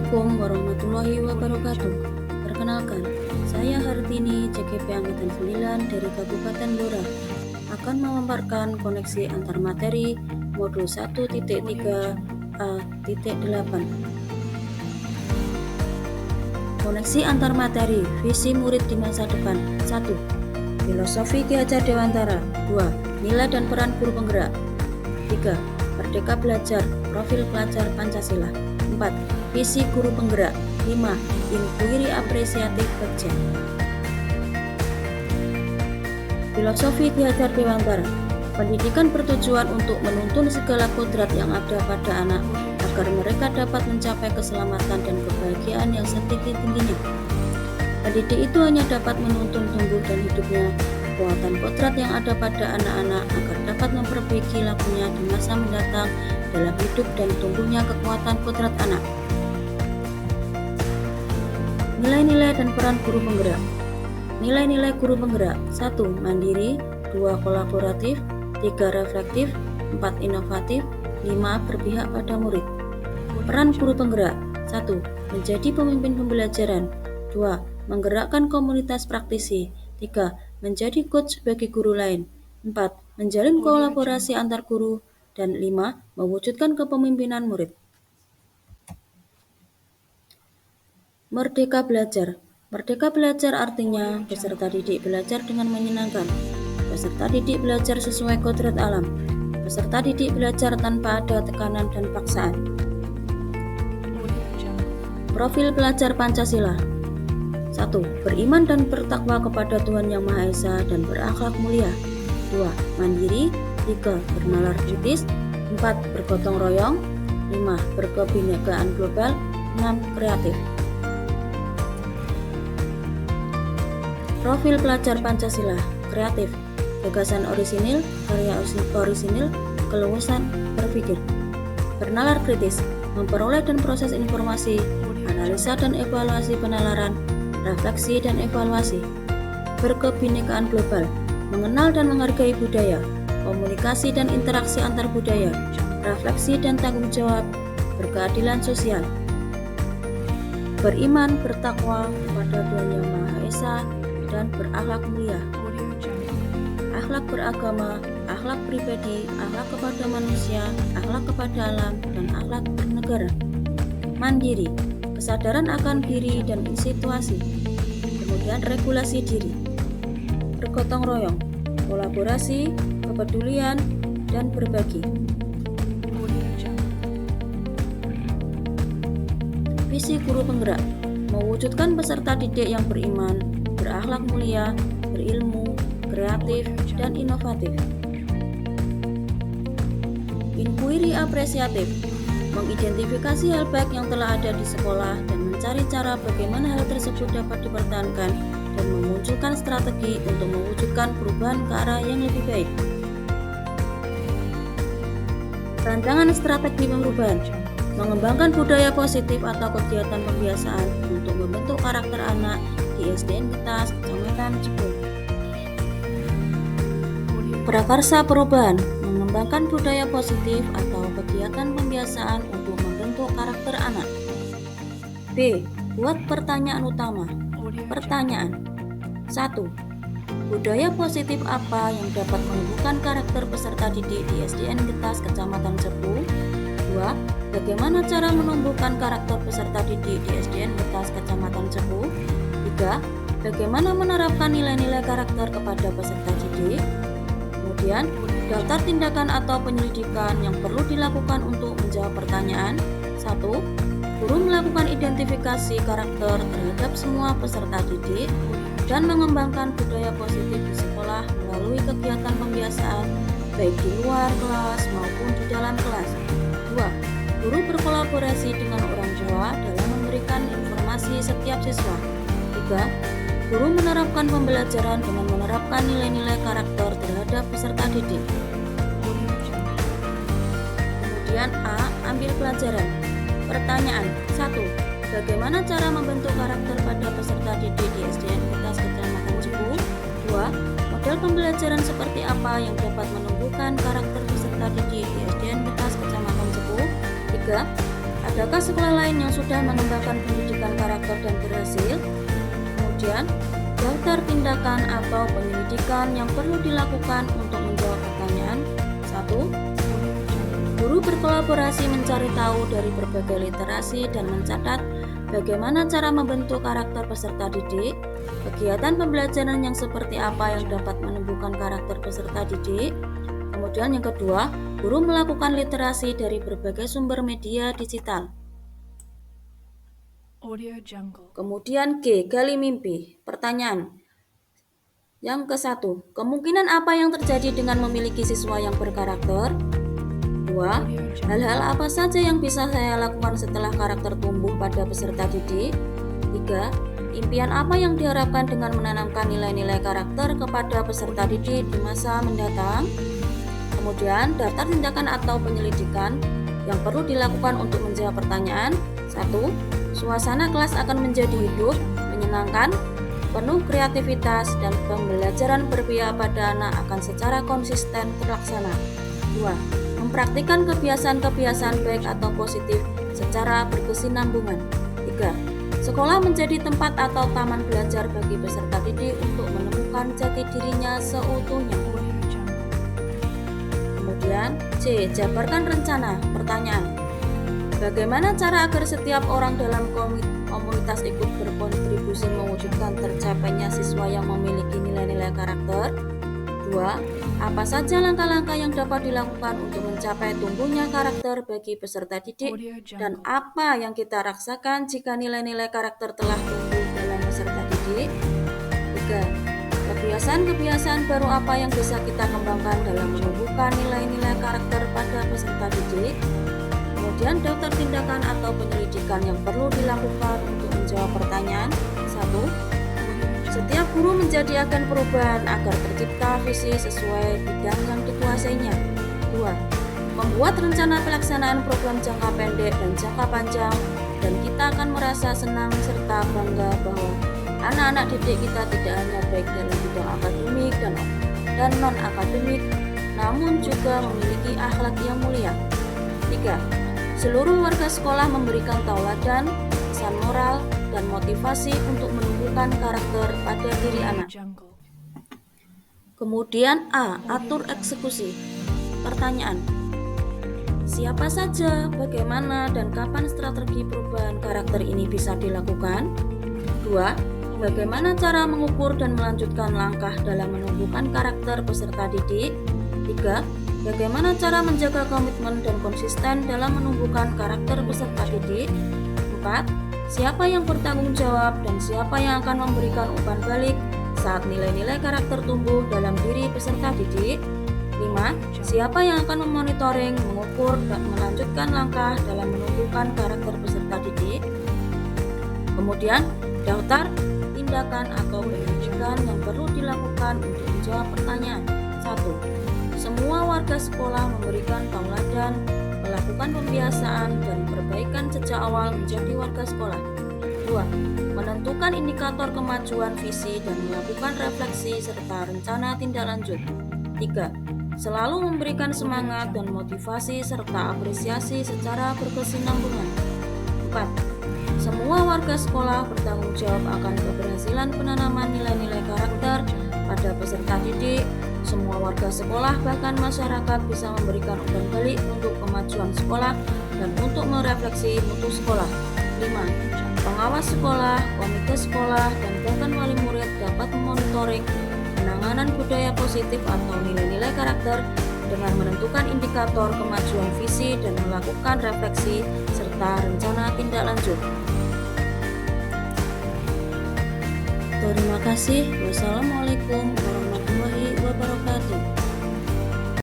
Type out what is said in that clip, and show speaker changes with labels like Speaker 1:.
Speaker 1: Assalamualaikum warahmatullahi wabarakatuh. Perkenalkan, saya Hartini, CGP Angkatan 9 dari Kabupaten Blora, akan memaparkan koneksi antar materi modul 1.3a.8. Koneksi antar materi, visi murid di masa depan. 1. Filosofi Ki Hajar Dewantara. 2. Nilai dan peran guru penggerak. 3. Merdeka Belajar, profil pelajar Pancasila. 4. Visi guru penggerak. 5. Inkuiri apresiatif kerja. Filosofi Ki Hajar Dewantara. Pendidikan bertujuan untuk menuntun segala kodrat yang ada pada anak agar mereka dapat mencapai keselamatan dan kebahagiaan yang setinggi-tingginya. Pendidik itu hanya dapat menuntun tumbuh dan hidupnya kekuatan kodrat yang ada pada anak-anak agar dapat memperbaiki lakunya di masa mendatang dalam hidup dan tumbuhnya kekuatan kodrat anak. Nilai-nilai dan peran guru penggerak. Nilai-nilai guru penggerak. 1. Mandiri. 2. Kolaboratif. 3. Reflektif. 4. Inovatif. 5. Berpihak pada murid. Peran guru penggerak. 1. Menjadi pemimpin pembelajaran. 2. Menggerakkan komunitas praktisi. 3. Menjadi coach bagi guru lain. 4. Menjalin kolaborasi antar guru. Dan 5. Mewujudkan kepemimpinan murid. Merdeka Belajar. Merdeka belajar artinya peserta didik belajar dengan menyenangkan. Peserta didik belajar sesuai kodrat alam. Peserta didik belajar tanpa ada tekanan dan paksaan. Profil pelajar Pancasila. 1. Beriman dan bertakwa kepada Tuhan Yang Maha Esa dan berakhlak mulia. 2. Mandiri. 3. Bernalar kritis. 4. Bergotong royong. 5. Berkebinekaan global. 6. Kreatif. Profil pelajar Pancasila. Kreatif. Gagasan orisinil, karya orisinil, keluasan berpikir. Bernalar kritis. Memperoleh dan proses informasi, analisa dan evaluasi penalaran, refleksi dan evaluasi. Berkebinekaan global. Mengenal dan menghargai budaya, komunikasi dan interaksi antar budaya, refleksi dan tanggung jawab, berkeadilan sosial. Beriman, bertakwa kepada Tuhan Yang Maha Esa dan berakhlak mulia. Akhlak beragama, akhlak pribadi, akhlak kepada manusia, akhlak kepada alam, dan akhlak bernegara. Mandiri, kesadaran akan diri dan situasi. Kemudian regulasi diri. Bergotong royong, kolaborasi, kepedulian, dan berbagi. Visi guru penggerak, mewujudkan peserta didik yang beriman, berakhlak mulia, berilmu, kreatif, dan inovatif. Inkuiri apresiatif, mengidentifikasi hal baik yang telah ada di sekolah dan mencari cara bagaimana hal tersebut dapat dipertahankan dan memunculkan strategi untuk mewujudkan perubahan ke arah yang lebih baik. Rancangan strategi perubahan, mengembangkan budaya positif atau kegiatan pembiasaan untuk membentuk karakter anak di SDN Getas, Kecamatan Cepu. Prakarsa perubahan, mengembangkan budaya positif atau kegiatan pembiasaan untuk membentuk karakter anak. B. Buat pertanyaan utama. Pertanyaan. 1. Budaya positif apa yang dapat menumbuhkan karakter peserta didik di SDN Getas, Kecamatan Cepu? 2. Bagaimana cara menumbuhkan karakter peserta didik di SDN Getas, Kecamatan Cepu? 3. Bagaimana menerapkan nilai-nilai karakter kepada peserta didik? Kemudian, daftar tindakan atau penyelidikan yang perlu dilakukan untuk menjawab pertanyaan. 1. Guru melakukan identifikasi karakter terhadap semua peserta didik dan mengembangkan budaya positif di sekolah melalui kegiatan pembiasaan baik di luar kelas maupun di dalam kelas. 2. Guru berkolaborasi dengan orang tua dalam memberikan informasi setiap siswa. 3. Guru menerapkan pembelajaran dengan menerapkan nilai-nilai karakter terhadap peserta didik. Kemudian A. Ambil pelajaran. Pertanyaan. 1. Bagaimana cara membentuk karakter pada peserta didik di SDN Getas, Kecamatan Cepu? 2. Model pembelajaran seperti apa yang dapat menumbuhkan karakter peserta didik di SDN Getas, Kecamatan Cepu? 3. Adakah sekolah lain yang sudah mengembangkan pendidikan karakter dan berhasil? Kemudian, daftar tindakan atau penyelidikan yang perlu dilakukan untuk menjawab pertanyaan. 1. Guru berkolaborasi mencari tahu dari berbagai literasi dan mencatat bagaimana cara membentuk karakter peserta didik, kegiatan pembelajaran yang seperti apa yang dapat menumbuhkan karakter peserta didik. Kemudian yang kedua, guru melakukan literasi dari berbagai sumber media digital. Kemudian G. Gali mimpi. Pertanyaan. Yang ke-1, kemungkinan apa yang terjadi dengan memiliki siswa yang berkarakter? 2. Hal-hal apa saja yang bisa saya lakukan setelah karakter tumbuh pada peserta didik? 3. Impian apa yang diharapkan dengan menanamkan nilai-nilai karakter kepada peserta didik di masa mendatang? Kemudian, daftar tindakan atau penyelidikan yang perlu dilakukan untuk menjawab pertanyaan. 1. Suasana kelas akan menjadi hidup, menyenangkan, penuh kreativitas, dan pembelajaran berpihak pada anak akan secara konsisten terlaksana. 2. Mempraktikkan kebiasaan-kebiasaan baik atau positif secara berkesinambungan. 3. Sekolah menjadi tempat atau taman belajar bagi peserta didik untuk menemukan jati dirinya seutuhnya. Kemudian C. Jabarkan rencana. Pertanyaan. Bagaimana cara agar setiap orang dalam komunitas ikut berkontribusi mewujudkan tercapainya siswa yang memiliki nilai-nilai karakter? 2. Apa saja langkah-langkah yang dapat dilakukan untuk mencapai tumbuhnya karakter bagi peserta didik dan apa yang kita rasakan jika nilai-nilai karakter telah tumbuh dalam peserta didik? 3. Kebiasaan-kebiasaan baru apa yang bisa kita kembangkan dalam menumbuhkan nilai-nilai karakter pada peserta didik? Kemudian daftar tindakan atau penyelidikan yang perlu dilakukan untuk menjawab pertanyaan. 1. Setiap guru menjadi agen perubahan agar tercipta visi sesuai bidang yang dikuasainya. 2. Membuat rencana pelaksanaan program jangka pendek dan jangka panjang, dan kita akan merasa senang serta bangga bahwa anak-anak didik kita tidak hanya baik dalam bidang akademik dan non-akademik, namun juga memiliki akhlak yang mulia. 3. Seluruh warga sekolah memberikan tauladan, pesan moral, dan motivasi untuk menumbuhkan karakter pada diri anak. Kemudian A. Atur eksekusi. Pertanyaan. Siapa saja, bagaimana, dan kapan strategi perubahan karakter ini bisa dilakukan? 2. Bagaimana cara mengukur dan melanjutkan langkah dalam menumbuhkan karakter peserta didik? 3. Bagaimana cara menjaga komitmen dan konsisten dalam menumbuhkan karakter peserta didik? 4. Siapa yang bertanggung jawab dan siapa yang akan memberikan umpan balik saat nilai-nilai karakter tumbuh dalam diri peserta didik? 5. Siapa yang akan memonitoring, mengukur, dan melanjutkan langkah dalam menumbuhkan karakter peserta didik? Kemudian, daftar tindakan atau penyelidikan yang perlu dilakukan untuk menjawab pertanyaan. 1. Semua warga sekolah memberikan tauladan, melakukan pembiasaan, dan perbaikan sejak awal menjadi warga sekolah. 2. Menentukan indikator kemajuan visi dan melakukan refleksi serta rencana tindak lanjut. 3. Selalu memberikan semangat dan motivasi serta apresiasi secara berkesinambungan. 4. Semua warga sekolah bertanggung jawab akan keberhasilan penanaman nilai-nilai karakter pada peserta didik. Semua warga sekolah bahkan masyarakat bisa memberikan umpan balik untuk kemajuan sekolah dan untuk merefleksi mutu sekolah. 5. Pengawas sekolah, komite sekolah, dan bahkan wali murid dapat memonitoring penanganan budaya positif atau nilai-nilai karakter dengan menentukan indikator kemajuan visi dan melakukan refleksi serta rencana tindak lanjut. Terima kasih. Wassalamualaikum